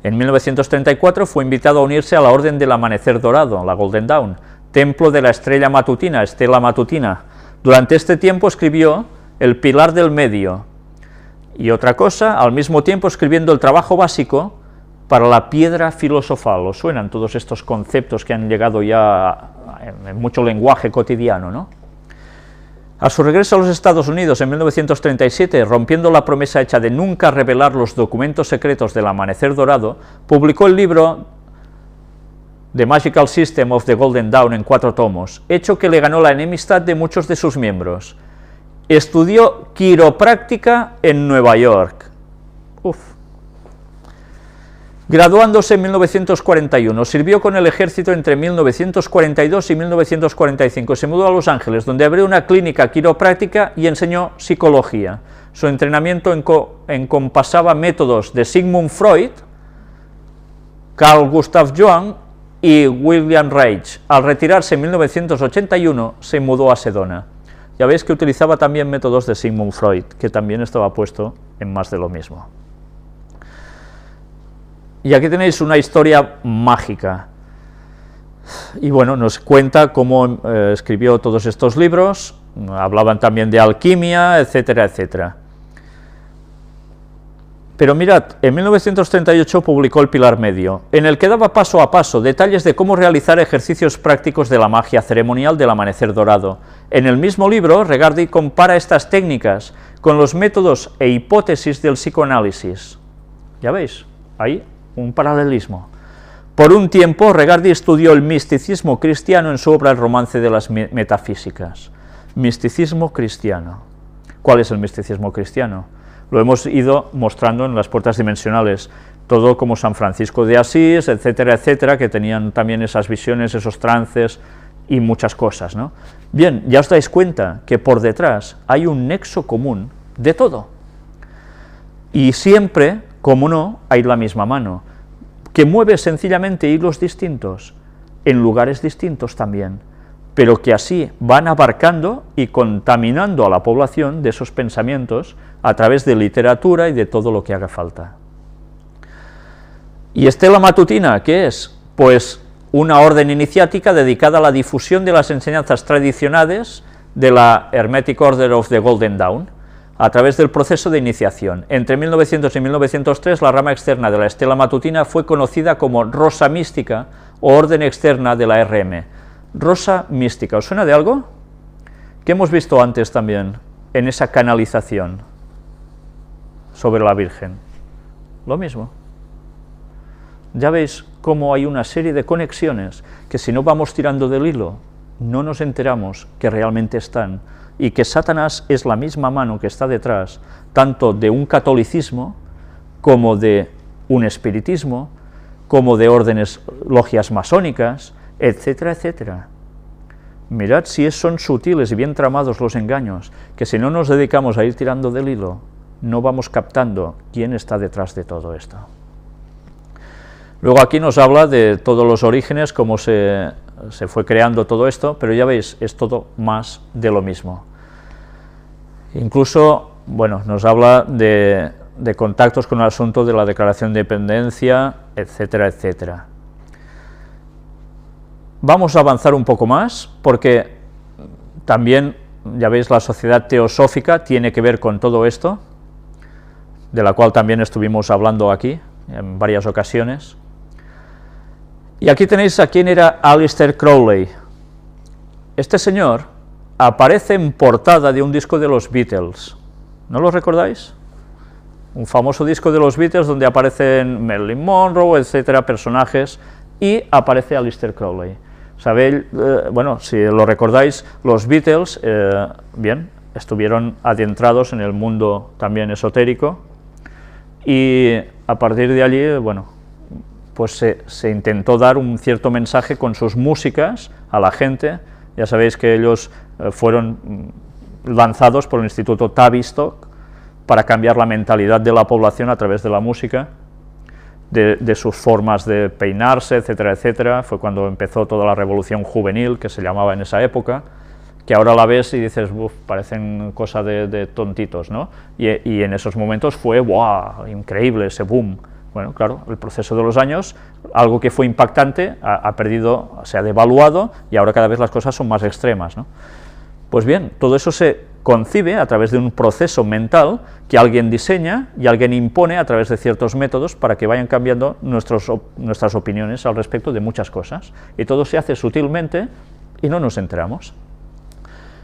S1: En 1934 fue invitado a unirse a la Orden del Amanecer Dorado, la Golden Dawn, templo de la estrella matutina, Estela Matutina. Durante este tiempo escribió El Pilar del Medio y otra cosa, al mismo tiempo escribiendo el trabajo básico para la piedra filosofal. ¿Os suenan todos estos conceptos que han llegado ya en mucho lenguaje cotidiano, ¿no? A su regreso a los Estados Unidos en 1937, rompiendo la promesa hecha de nunca revelar los documentos secretos del Amanecer Dorado, publicó el libro The Magical System of the Golden Dawn en 4 tomos, hecho que le ganó la enemistad de muchos de sus miembros. Estudió quiropráctica en Nueva York. Graduándose en 1941, sirvió con el ejército entre 1942 y 1945, se mudó a Los Ángeles, donde abrió una clínica quiropráctica y enseñó psicología. Su entrenamiento encompasaba métodos de Sigmund Freud, Carl Gustav Jung y William Reich. Al retirarse en 1981, se mudó a Sedona. Ya veis que utilizaba también métodos de Sigmund Freud, que también estaba puesto en más de lo mismo. Y aquí tenéis una historia mágica. Y bueno, nos cuenta cómo escribió todos estos libros, hablaban también de alquimia, etcétera, etcétera. Pero mirad, en 1938 publicó El Pilar Medio, en el que daba paso a paso detalles de cómo realizar ejercicios prácticos de la magia ceremonial del Amanecer Dorado. En el mismo libro, Regardie compara estas técnicas con los métodos e hipótesis del psicoanálisis. ¿Ya veis? Ahí un paralelismo. Por un tiempo, Regardie estudió el misticismo cristiano en su obra El Romance de las Metafísicas. Misticismo cristiano. ¿Cuál es el misticismo cristiano? Lo hemos ido mostrando en las puertas dimensionales, todo como San Francisco de Asís, etcétera, etcétera, que tenían también esas visiones, esos trances y muchas cosas, ¿no? Bien, ya os dais cuenta que por detrás hay un nexo común de todo. Y siempre, como no, hay la misma mano, que mueve sencillamente hilos distintos, en lugares distintos también, pero que así van abarcando y contaminando a la población de esos pensamientos a través de literatura y de todo lo que haga falta. ¿Y Estela Matutina qué es? Pues una orden iniciática dedicada a la difusión de las enseñanzas tradicionales de la Hermetic Order of the Golden Dawn, a través del proceso de iniciación. Entre 1900 y 1903, la rama externa de la Estela Matutina fue conocida como Rosa Mística o Orden Externa de la RM. Rosa Mística, ¿os suena de algo? ¿Qué hemos visto antes también en esa canalización sobre la Virgen? Lo mismo. Ya veis cómo hay una serie de conexiones que si no vamos tirando del hilo, no nos enteramos que realmente están, y que Satanás es la misma mano que está detrás, tanto de un catolicismo, como de un espiritismo, como de órdenes, logias masónicas, etcétera, etcétera. Mirad si son sutiles y bien tramados los engaños, que si no nos dedicamos a ir tirando del hilo, no vamos captando quién está detrás de todo esto. Luego aquí nos habla de todos los orígenes, cómo se fue creando todo esto, pero ya veis, es todo más de lo mismo. Incluso, bueno, nos habla de contactos con el asunto de la declaración de independencia, etcétera, etcétera. Vamos a avanzar un poco más, porque también, ya veis, la sociedad teosófica tiene que ver con todo esto, de la cual también estuvimos hablando aquí, en varias ocasiones. Y aquí tenéis a quién era Aleister Crowley. Este señor aparece en portada de un disco de los Beatles, ¿no lo recordáis? Un famoso disco de los Beatles donde aparecen Marilyn Monroe, etcétera, personajes, y aparece Aleister Crowley. Sabéis, bueno, si lo recordáis, los Beatles, bien, estuvieron adentrados en el mundo también esotérico, y a partir de allí, bueno, pues se intentó dar un cierto mensaje con sus músicas a la gente. Ya sabéis que ellos fueron lanzados por el Instituto Tavistock para cambiar la mentalidad de la población a través de la música, de sus formas de peinarse, etcétera, etcétera. Fue cuando empezó toda la revolución juvenil, que se llamaba en esa época, que ahora la ves y dices, parecen cosa de tontitos, ¿no? Y en esos momentos fue, ¡wow!, increíble ese boom. Bueno, claro, el proceso de los años, algo que fue impactante, ha perdido, se ha devaluado, y ahora cada vez las cosas son más extremas, ¿no? Pues bien, todo eso se concibe a través de un proceso mental que alguien diseña y alguien impone a través de ciertos métodos para que vayan cambiando nuestras opiniones al respecto de muchas cosas, y todo se hace sutilmente y no nos enteramos.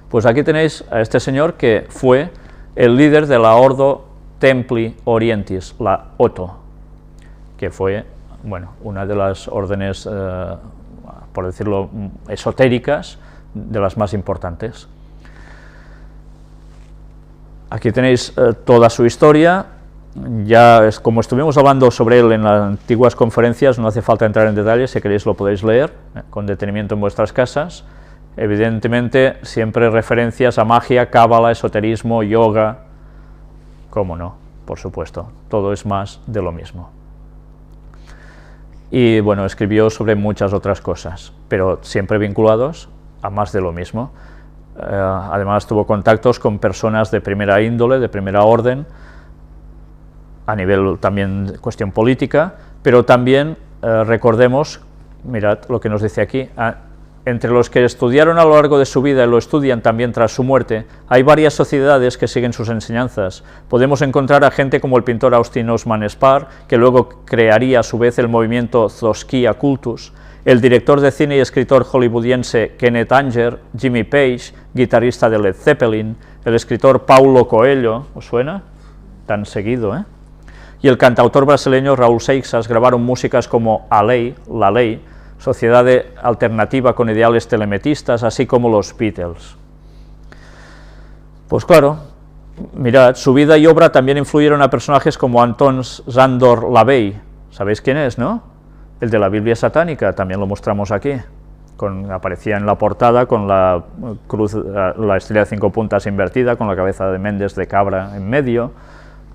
S1: Pues aquí tenéis a este señor que fue el líder de la Ordo Templi Orientis, la OTO, que fue, bueno, una de las órdenes, por decirlo, esotéricas, de las más importantes. Aquí tenéis toda su historia. Ya, como estuvimos hablando sobre él en las antiguas conferencias, no hace falta entrar en detalles, si queréis lo podéis leer con detenimiento en vuestras casas. Evidentemente, siempre referencias a magia, cábala, esoterismo, yoga, cómo no, por supuesto, todo es más de lo mismo. Y bueno, escribió sobre muchas otras cosas, pero siempre vinculados a más de lo mismo. Además tuvo contactos con personas de primera índole, de primera orden, a nivel también de cuestión política, pero también recordemos, mirad lo que nos dice aquí, entre los que estudiaron a lo largo de su vida y lo estudian también tras su muerte, hay varias sociedades que siguen sus enseñanzas. Podemos encontrar a gente como el pintor Austin Osman Spare, que luego crearía a su vez el movimiento Zoskia Cultus, el director de cine y escritor hollywoodiense Kenneth Anger, Jimmy Page, guitarrista de Led Zeppelin, el escritor Paulo Coelho, ¿os suena? Tan seguido, ¿eh? Y el cantautor brasileño Raúl Seixas grabaron músicas como A Lei, La Ley, sociedad alternativa con ideales telemetistas, así como los Beatles. Pues claro, mirad, su vida y obra también influyeron a personajes como Anton Sándor Lavey, ¿sabéis quién es, no? El de la Biblia satánica, también lo mostramos aquí, aparecía en la portada con la cruz, la estrella de 5 puntas invertida, con la cabeza de Méndez de cabra en medio.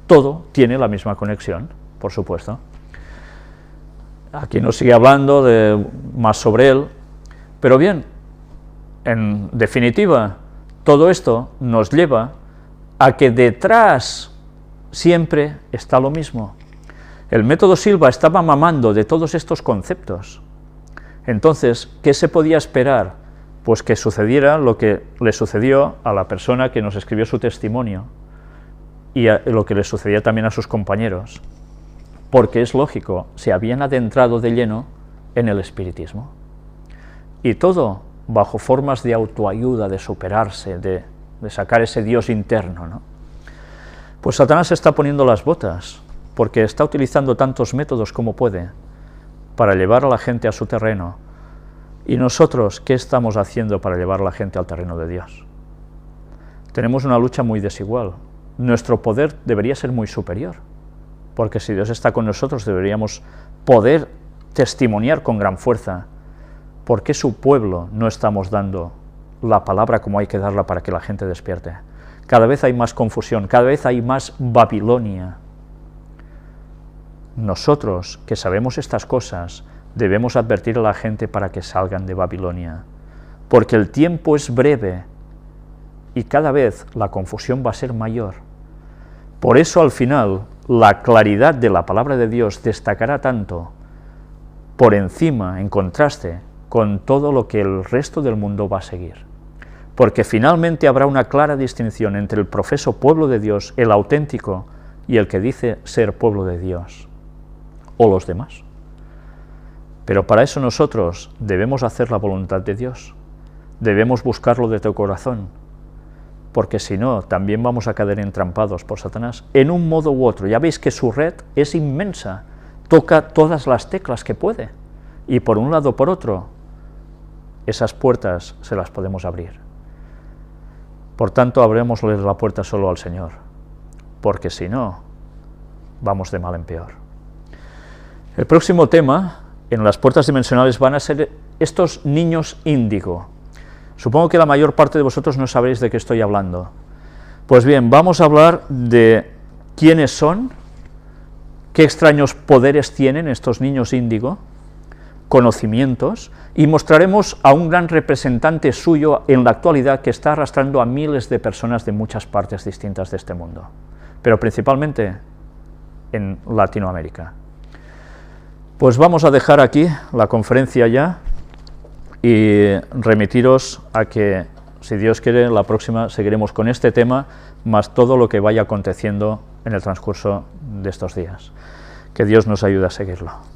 S1: Todo tiene la misma conexión, por supuesto. Aquí nos sigue hablando más sobre él, pero bien, en definitiva, todo esto nos lleva a que detrás siempre está lo mismo. El método Silva estaba mamando de todos estos conceptos. Entonces, ¿qué se podía esperar? Pues que sucediera lo que le sucedió a la persona que nos escribió su testimonio, y lo que le sucedía también a sus compañeros, porque es lógico, se habían adentrado de lleno en el espiritismo, y todo bajo formas de autoayuda, de superarse, de sacar ese Dios interno, ¿no? Pues Satanás está poniendo las botas, porque está utilizando tantos métodos como puede, para llevar a la gente a su terreno. ¿Y nosotros qué estamos haciendo para llevar a la gente al terreno de Dios? Tenemos una lucha muy desigual. Nuestro poder debería ser muy superior, porque si Dios está con nosotros deberíamos poder testimoniar con gran fuerza. ¿Por qué su pueblo no estamos dando la palabra como hay que darla para que la gente despierte? Cada vez hay más confusión, cada vez hay más Babilonia. Nosotros, que sabemos estas cosas, debemos advertir a la gente para que salgan de Babilonia, porque el tiempo es breve y cada vez la confusión va a ser mayor. Por eso al final la claridad de la palabra de Dios destacará tanto por encima, en contraste, con todo lo que el resto del mundo va a seguir. Porque finalmente habrá una clara distinción entre el profeso pueblo de Dios, el auténtico, y el que dice ser pueblo de Dios, o los demás. Pero para eso nosotros debemos hacer la voluntad de Dios, debemos buscarlo de tu corazón, porque si no, también vamos a caer entrampados por Satanás, en un modo u otro. Ya veis que su red es inmensa, toca todas las teclas que puede, y por un lado o por otro, esas puertas se las podemos abrir. Por tanto, abrémosle la puerta solo al Señor, porque si no, vamos de mal en peor. El próximo tema, en las puertas dimensionales, van a ser estos niños índigo. Supongo que la mayor parte de vosotros no sabréis de qué estoy hablando. Pues bien, vamos a hablar de quiénes son, qué extraños poderes tienen estos niños índigo, conocimientos, y mostraremos a un gran representante suyo en la actualidad que está arrastrando a miles de personas de muchas partes distintas de este mundo, pero principalmente en Latinoamérica. Pues vamos a dejar aquí la conferencia ya y remitiros a que, si Dios quiere, la próxima seguiremos con este tema, más todo lo que vaya aconteciendo en el transcurso de estos días. Que Dios nos ayude a seguirlo.